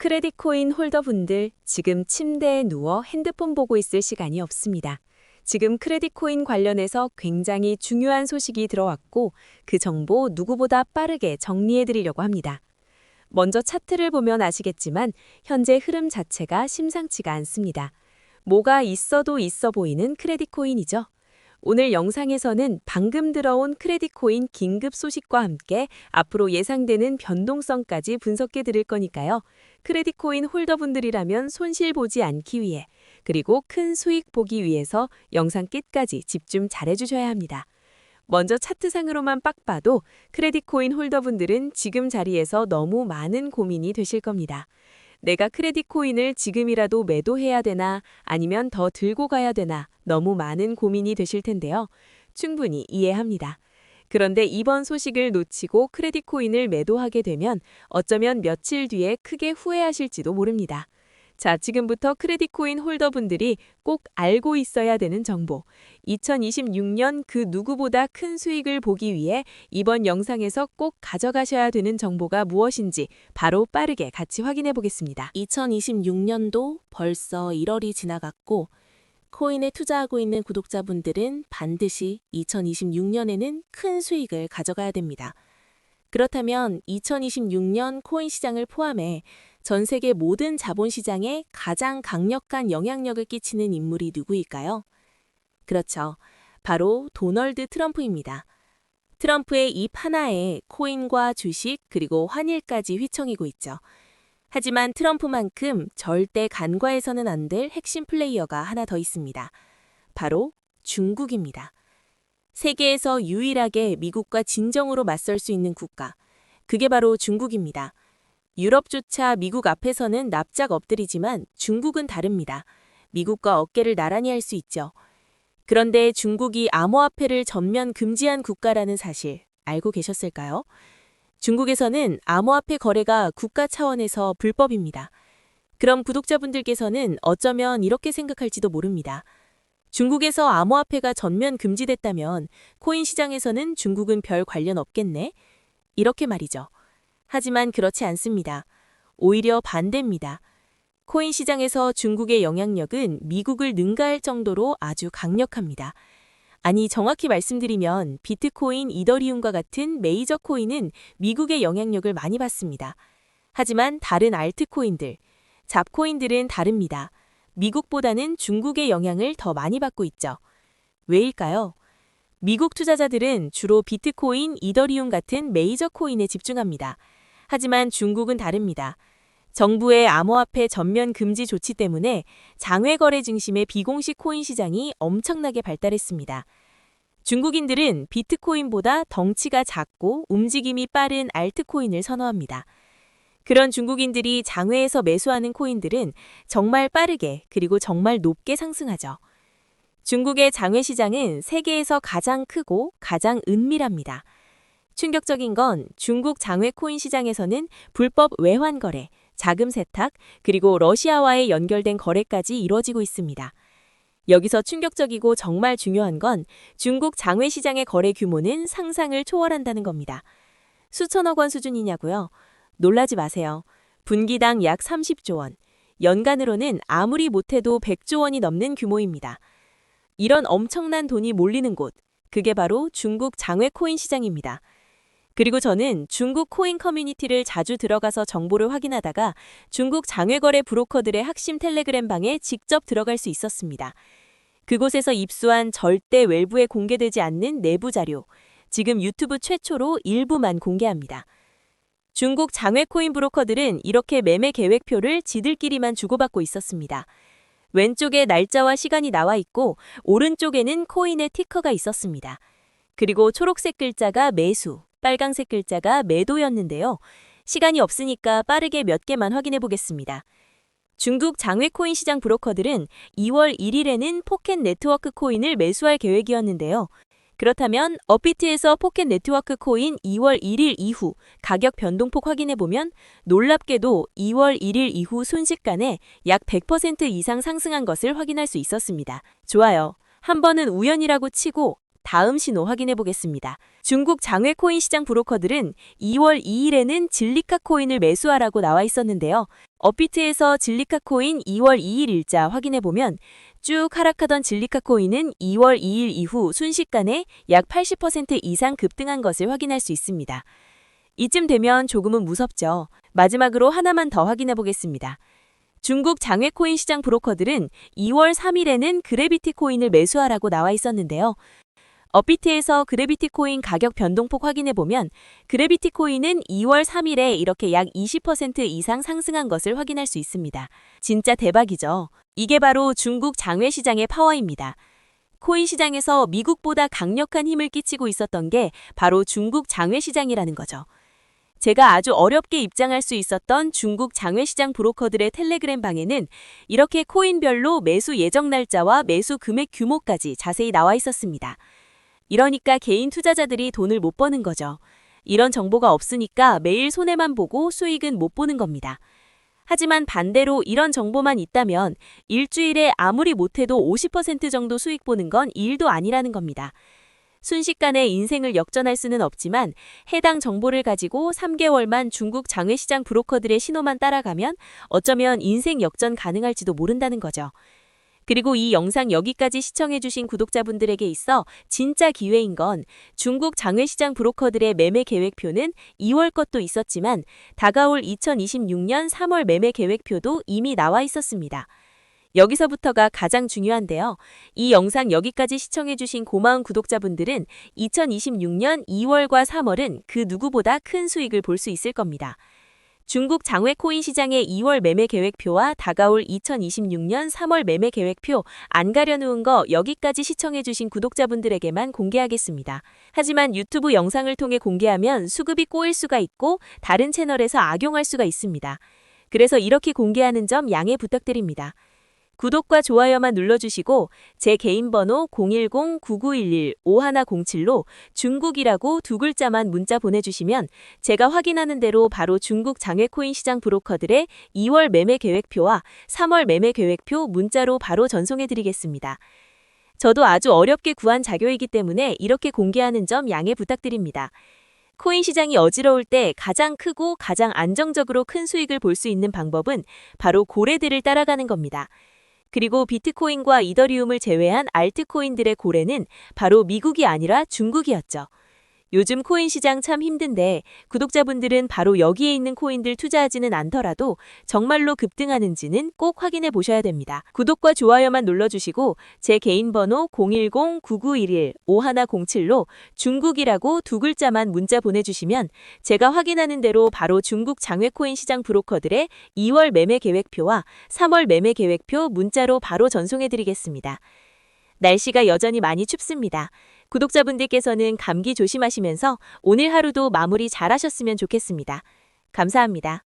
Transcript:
크레딧 코인 홀더분들, 지금 침대에 누워 핸드폰 보고 있을 시간이 없습니다. 지금 크레딧 코인 관련해서 굉장히 중요한 소식이 들어왔고 그 정보 누구보다 빠르게 정리해 드리려고 합니다. 먼저 차트를 보면 아시겠지만 현재 흐름 자체가 심상치가 않습니다. 뭐가 있어도 있어 보이는 크레딧 코인이죠. 오늘 영상에서는 방금 들어온 크레딧 코인 긴급 소식과 함께 앞으로 예상되는 변동성까지 분석해 드릴 거니까요. 크레딧 코인 홀더분들이라면 손실 보지 않기 위해 그리고 큰 수익 보기 위해서 영상 끝까지 집중 잘해 주셔야 합니다. 먼저 차트상으로만 빡 봐도 크레딧 코인 홀더분들은 지금 자리에서 너무 많은 고민이 되실 겁니다. 내가 크레딧 코인을 지금이라도 매도해야 되나 아니면 더 들고 가야 되나 너무 많은 고민이 되실 텐데요. 충분히 이해합니다. 그런데 이번 소식을 놓치고 크레딧 코인을 매도하게 되면 어쩌면 며칠 뒤에 크게 후회하실지도 모릅니다. 자, 지금부터 크레딧 코인 홀더분들이 꼭 알고 있어야 되는 정보. 2026년 그 누구보다 큰 수익을 보기 위해 이번 영상에서 꼭 가져가셔야 되는 정보가 무엇인지 바로 빠르게 같이 확인해 보겠습니다. 2026년도 벌써 1월이 지나갔고 코인에 투자하고 있는 구독자분들은 반드시 2026년에는 큰 수익을 가져가야 됩니다. 그렇다면 2026년 코인 시장을 포함해 전 세계 모든 자본시장에 가장 강력한 영향력을 끼치는 인물이 누구일까요? 그렇죠. 바로 도널드 트럼프입니다. 트럼프의 입 하나에 코인과 주식 그리고 환율까지 휘청이고 있죠. 하지만 트럼프만큼 절대 간과해서는 안 될 핵심 플레이어가 하나 더 있습니다. 바로 중국입니다. 세계에서 유일하게 미국과 진정으로 맞설 수 있는 국가, 그게 바로 중국입니다. 유럽조차 미국 앞에서는 납작 엎드리지만 중국은 다릅니다. 미국과 어깨를 나란히 할 수 있죠. 그런데 중국이 암호화폐를 전면 금지한 국가라는 사실 알고 계셨을까요? 중국에서는 암호화폐 거래가 국가 차원에서 불법입니다. 그럼 구독자분들께서는 어쩌면 이렇게 생각할지도 모릅니다. 중국에서 암호화폐가 전면 금지됐다면 코인 시장에서는 중국은 별 관련 없겠네? 이렇게 말이죠. 하지만 그렇지 않습니다. 오히려 반대입니다. 코인 시장에서 중국의 영향력은 미국을 능가할 정도로 아주 강력합니다. 아니, 정확히 말씀드리면 비트코인, 이더리움과 같은 메이저 코인은 미국의 영향력을 많이 받습니다. 하지만 다른 알트코인들, 잡코인들은 다릅니다. 미국보다는 중국의 영향을 더 많이 받고 있죠. 왜일까요? 미국 투자자들은 주로 비트코인, 이더리움 같은 메이저 코인에 집중합니다. 하지만 중국은 다릅니다. 정부의 암호화폐 전면 금지 조치 때문에 장외 거래 중심의 비공식 코인 시장이 엄청나게 발달했습니다. 중국인들은 비트코인보다 덩치가 작고 움직임이 빠른 알트코인을 선호합니다. 그런 중국인들이 장외에서 매수하는 코인들은 정말 빠르게 그리고 정말 높게 상승하죠. 중국의 장외 시장은 세계에서 가장 크고 가장 은밀합니다. 충격적인 건 중국 장외 코인 시장에서는 불법 외환 거래, 자금 세탁, 그리고 러시아와의 연결된 거래까지 이루어지고 있습니다. 여기서 충격적이고 정말 중요한 건 중국 장외 시장의 거래 규모는 상상을 초월한다는 겁니다. 수천억 원 수준이냐고요? 놀라지 마세요. 분기당 약 30조 원, 연간으로는 아무리 못해도 100조 원이 넘는 규모입니다. 이런 엄청난 돈이 몰리는 곳, 그게 바로 중국 장외 코인 시장입니다. 그리고 저는 중국 코인 커뮤니티를 자주 들어가서 정보를 확인하다가 중국 장외거래 브로커들의 핵심 텔레그램 방에 직접 들어갈 수 있었습니다. 그곳에서 입수한 절대 외부에 공개되지 않는 내부 자료, 지금 유튜브 최초로 일부만 공개합니다. 중국 장외 코인 브로커들은 이렇게 매매 계획표를 지들끼리만 주고받고 있었습니다. 왼쪽에 날짜와 시간이 나와 있고 오른쪽에는 코인의 티커가 있었습니다. 그리고 초록색 글자가 매수, 빨강색 글자가 매도였는데요. 시간이 없으니까 빠르게 몇 개만 확인해 보겠습니다. 중국 장외 코인 시장 브로커들은 2월 1일에는 포켓 네트워크 코인을 매수할 계획이었는데요. 그렇다면 업비트에서 포켓 네트워크 코인 2월 1일 이후 가격 변동폭 확인해 보면 놀랍게도 2월 1일 이후 순식간에 약 100% 이상 상승한 것을 확인할 수 있었습니다. 좋아요. 한 번은 우연이라고 치고 다음 신호 확인해 보겠습니다. 중국 장외 코인 시장 브로커들은 2월 2일에는 진리카 코인을 매수하라고 나와 있었는데요. 업비트에서 진리카 코인 2월 2일 일자 확인해보면 쭉 하락하던 진리카 코인은 2월 2일 이후 순식간에 약 80% 이상 급등한 것을 확인할 수 있습니다. 이쯤 되면 조금은 무섭죠. 마지막으로 하나만 더 확인해 보겠습니다. 중국 장외 코인 시장 브로커들은 2월 3일에는 그래비티 코인을 매수하라고 나와 있었는데요. 업비트에서 그래비티 코인 가격 변동폭 확인해 보면 그래비티 코인은 2월 3일에 이렇게 약 20% 이상 상승한 것을 확인할 수 있습니다. 진짜 대박이죠. 이게 바로 중국 장외 시장의 파워입니다. 코인 시장에서 미국보다 강력한 힘을 끼치고 있었던 게 바로 중국 장외 시장이라는 거죠. 제가 아주 어렵게 입장할 수 있었던 중국 장외 시장 브로커들의 텔레그램 방에는 이렇게 코인별로 매수 예정 날짜와 매수 금액 규모까지 자세히 나와 있었습니다. 이러니까 개인 투자자들이 돈을 못 버는 거죠. 이런 정보가 없으니까 매일 손해만 보고 수익은 못 보는 겁니다. 하지만 반대로 이런 정보만 있다면 일주일에 아무리 못해도 50% 정도 수익 보는 건 일도 아니라는 겁니다. 순식간에 인생을 역전할 수는 없지만 해당 정보를 가지고 3개월만 중국 장외시장 브로커들의 신호만 따라가면 어쩌면 인생 역전 가능할지도 모른다는 거죠. 그리고 이 영상 여기까지 시청해주신 구독자분들에게 있어 진짜 기회인 건 중국 장외시장 브로커들의 매매 계획표는 2월 것도 있었지만 다가올 2026년 3월 매매 계획표도 이미 나와 있었습니다. 여기서부터가 가장 중요한데요. 이 영상 여기까지 시청해주신 고마운 구독자분들은 2026년 2월과 3월은 그 누구보다 큰 수익을 볼 수 있을 겁니다. 중국 장외 코인 시장의 2월 매매 계획표와 다가올 2026년 3월 매매 계획표 안 가려놓은 거 여기까지 시청해주신 구독자분들에게만 공개하겠습니다. 하지만 유튜브 영상을 통해 공개하면 수급이 꼬일 수가 있고 다른 채널에서 악용할 수가 있습니다. 그래서 이렇게 공개하는 점 양해 부탁드립니다. 구독과 좋아요만 눌러주시고 제 개인 번호 010-9911-5107로 중국이라고 두 글자만 문자 보내주시면 제가 확인하는 대로 바로 중국 장외 코인 시장 브로커들의 2월 매매 계획표와 3월 매매 계획표 문자로 바로 전송해드리겠습니다. 저도 아주 어렵게 구한 자료이기 때문에 이렇게 공개하는 점 양해 부탁드립니다. 코인 시장이 어지러울 때 가장 크고 가장 안정적으로 큰 수익을 볼 수 있는 방법은 바로 고래들을 따라가는 겁니다. 그리고 비트코인과 이더리움을 제외한 알트코인들의 고래는 바로 미국이 아니라 중국이었죠. 요즘 코인 시장 참 힘든데 구독자분들은 바로 여기에 있는 코인들 투자하지는 않더라도 정말로 급등하는지는 꼭 확인해 보셔야 됩니다. 구독과 좋아요만 눌러주시고 제 개인 번호 010-9911-5107로 중국이라고 두 글자만 문자 보내주시면 제가 확인하는 대로 바로 중국 장외 코인 시장 브로커들의 2월 매매 계획표와 3월 매매 계획표 문자로 바로 전송해드리겠습니다. 날씨가 여전히 많이 춥습니다. 구독자분들께서는 감기 조심하시면서 오늘 하루도 마무리 잘 하셨으면 좋겠습니다. 감사합니다.